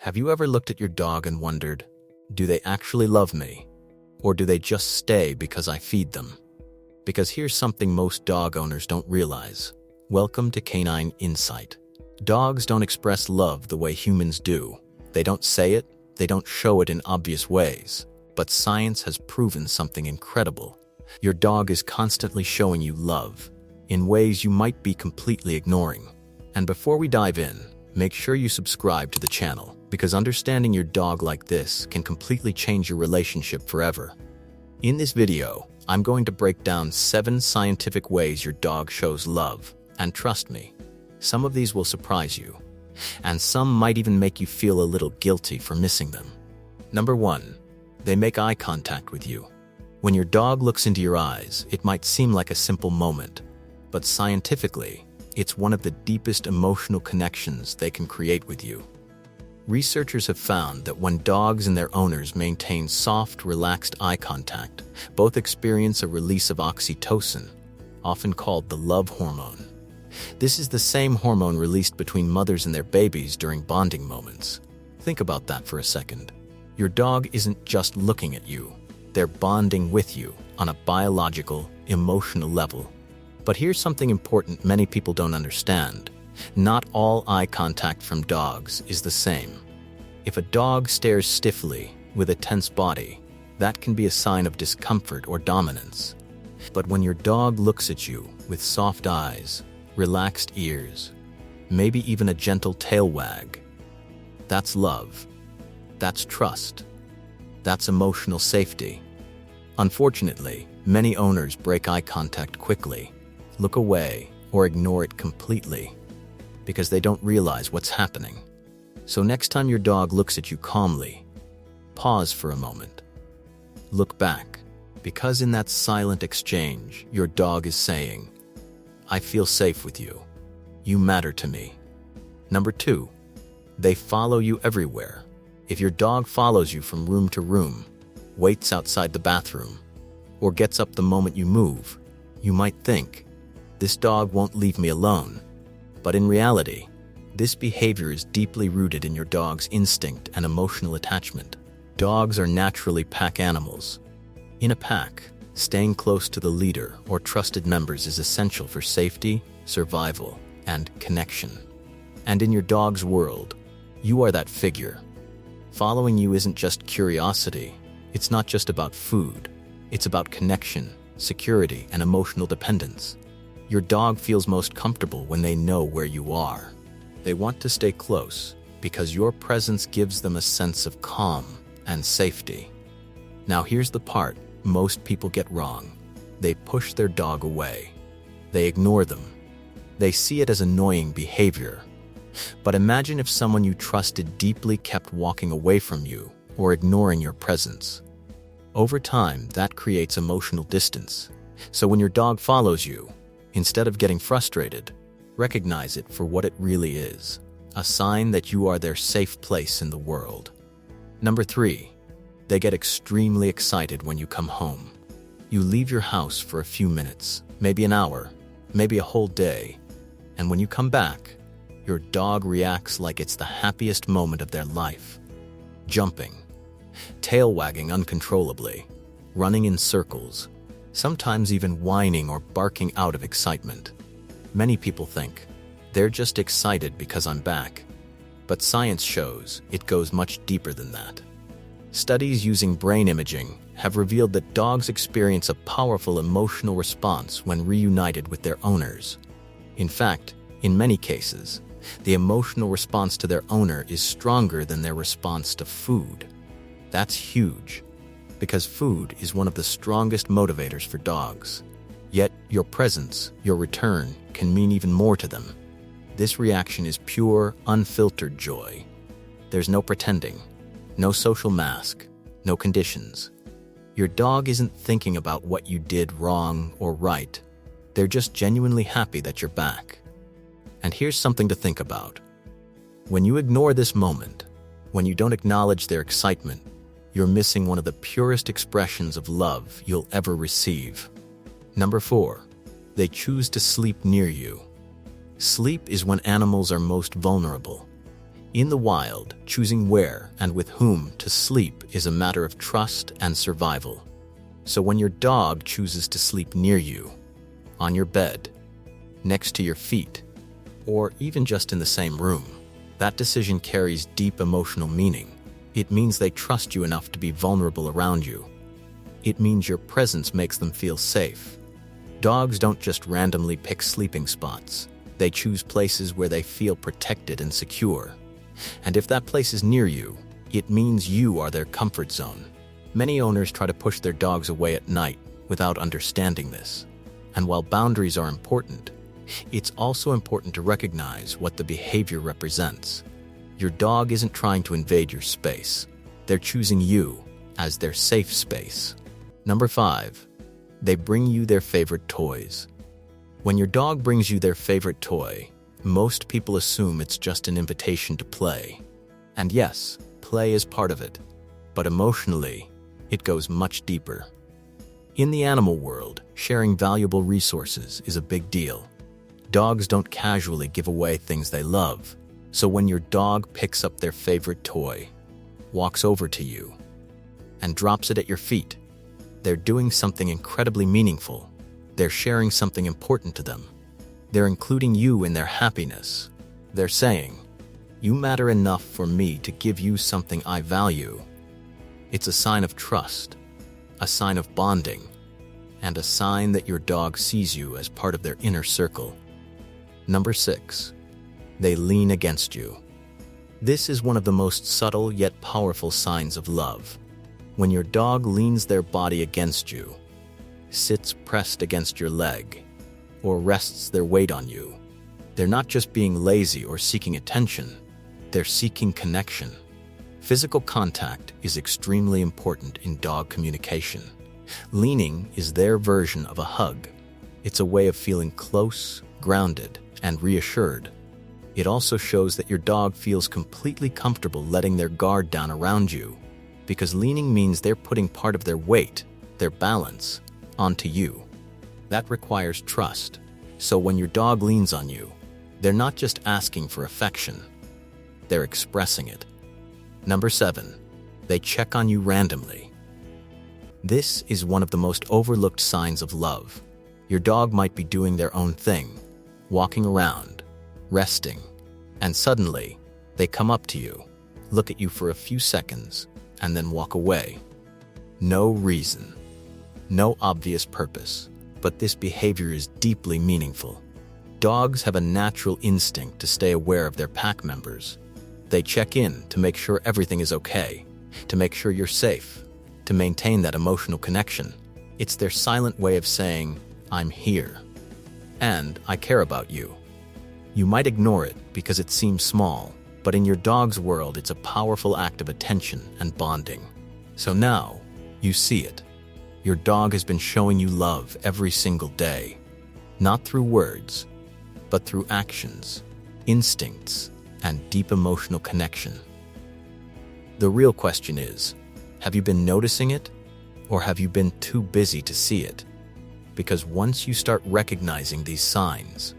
Have you ever looked at your dog and wondered, do they actually love me? Or do they just stay because I feed them? Because here's something most dog owners don't realize. Welcome to Canine Insight. Dogs don't express love the way humans do. They don't say it, they don't show it in obvious ways. But science has proven something incredible. Your dog is constantly showing you love, in ways you might be completely ignoring. And before we dive in, make sure you subscribe to the channel, because understanding your dog like this can completely change your relationship forever. In this video, I'm going to break down 7 scientific ways your dog shows love. And trust me, some of these will surprise you, and some might even make you feel a little guilty for missing them. Number 1, they make eye contact with you. When your dog looks into your eyes, it might seem like a simple moment, but scientifically, it's one of the deepest emotional connections they can create with you. Researchers have found that when dogs and their owners maintain soft, relaxed eye contact, both experience a release of oxytocin, often called the love hormone. This is the same hormone released between mothers and their babies during bonding moments. Think about that for a second. Your dog isn't just looking at you, they're bonding with you on a biological, emotional level. But here's something important many people don't understand. Not all eye contact from dogs is the same. If a dog stares stiffly with a tense body, that can be a sign of discomfort or dominance. But when your dog looks at you with soft eyes, relaxed ears, maybe even a gentle tail wag, that's love. That's trust. That's emotional safety. Unfortunately, many owners break eye contact quickly, look away, or ignore it completely because they don't realize what's happening. So next time your dog looks at you calmly, pause for a moment. Look back, because in that silent exchange, your dog is saying, I feel safe with you. You matter to me. Number 2, they follow you everywhere. If your dog follows you from room to room, waits outside the bathroom, or gets up the moment you move, you might think, this dog won't leave me alone. But in reality, this behavior is deeply rooted in your dog's instinct and emotional attachment. Dogs are naturally pack animals. In a pack, staying close to the leader or trusted members is essential for safety, survival, and connection. And in your dog's world, you are that figure. Following you isn't just curiosity. It's not just about food. It's about connection, security, and emotional dependence. Your dog feels most comfortable when they know where you are. They want to stay close because your presence gives them a sense of calm and safety. Now here's the part most people get wrong. They push their dog away. They ignore them. They see it as annoying behavior. But imagine if someone you trusted deeply kept walking away from you or ignoring your presence. Over time, that creates emotional distance. So when your dog follows you, instead of getting frustrated, recognize it for what it really is, a sign that you are their safe place in the world. Number 3, they get extremely excited when you come home. You leave your house for a few minutes, maybe an hour, maybe a whole day, and when you come back, your dog reacts like it's the happiest moment of their life. Jumping, tail wagging uncontrollably, running in circles, sometimes even whining or barking out of excitement. Many people think, they're just excited because I'm back. But science shows it goes much deeper than that. Studies using brain imaging have revealed that dogs experience a powerful emotional response when reunited with their owners. In fact, in many cases, the emotional response to their owner is stronger than their response to food. That's huge, because food is one of the strongest motivators for dogs. Yet, your presence, your return, can mean even more to them. This reaction is pure, unfiltered joy. There's no pretending, no social mask, no conditions. Your dog isn't thinking about what you did wrong or right. They're just genuinely happy that you're back. And here's something to think about. When you ignore this moment, when you don't acknowledge their excitement, you're missing one of the purest expressions of love you'll ever receive. Number 4, they choose to sleep near you. Sleep is when animals are most vulnerable. In the wild, choosing where and with whom to sleep is a matter of trust and survival. So when your dog chooses to sleep near you, on your bed, next to your feet, or even just in the same room, that decision carries deep emotional meaning. It means they trust you enough to be vulnerable around you. It means your presence makes them feel safe. Dogs don't just randomly pick sleeping spots. They choose places where they feel protected and secure. And if that place is near you, it means you are their comfort zone. Many owners try to push their dogs away at night without understanding this. And while boundaries are important, it's also important to recognize what the behavior represents. Your dog isn't trying to invade your space. They're choosing you as their safe space. Number 5, they bring you their favorite toys. When your dog brings you their favorite toy, most people assume it's just an invitation to play. And yes, play is part of it, but emotionally, it goes much deeper. In the animal world, sharing valuable resources is a big deal. Dogs don't casually give away things they love. So when your dog picks up their favorite toy, walks over to you, and drops it at your feet, they're doing something incredibly meaningful. They're sharing something important to them. They're including you in their happiness. They're saying, "You matter enough for me to give you something I value." It's a sign of trust, a sign of bonding, and a sign that your dog sees you as part of their inner circle. Number 6, they lean against you. This is one of the most subtle yet powerful signs of love. When your dog leans their body against you, sits pressed against your leg, or rests their weight on you, they're not just being lazy or seeking attention, they're seeking connection. Physical contact is extremely important in dog communication. Leaning is their version of a hug. It's a way of feeling close, grounded, and reassured. It also shows that your dog feels completely comfortable letting their guard down around you, because leaning means they're putting part of their weight, their balance, onto you. That requires trust. So when your dog leans on you, they're not just asking for affection, they're expressing it. Number 7, they check on you randomly. This is one of the most overlooked signs of love. Your dog might be doing their own thing, walking around, resting, and suddenly, they come up to you, look at you for a few seconds, and then walk away. No reason, no obvious purpose, but this behavior is deeply meaningful. Dogs have a natural instinct to stay aware of their pack members. They check in to make sure everything is okay, to make sure you're safe, to maintain that emotional connection. It's their silent way of saying, "I'm here, and I care about you." You might ignore it because it seems small, but in your dog's world, it's a powerful act of attention and bonding. So now, you see it. Your dog has been showing you love every single day, not through words, but through actions, instincts, and deep emotional connection. The real question is, have you been noticing it, or have you been too busy to see it? Because once you start recognizing these signs,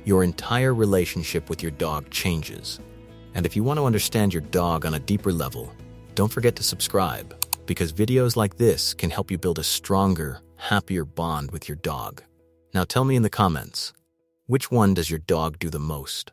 your entire relationship with your dog changes. And if you want to understand your dog on a deeper level, don't forget to subscribe, because videos like this can help you build a stronger, happier bond with your dog. Now tell me in the comments, which one does your dog do the most?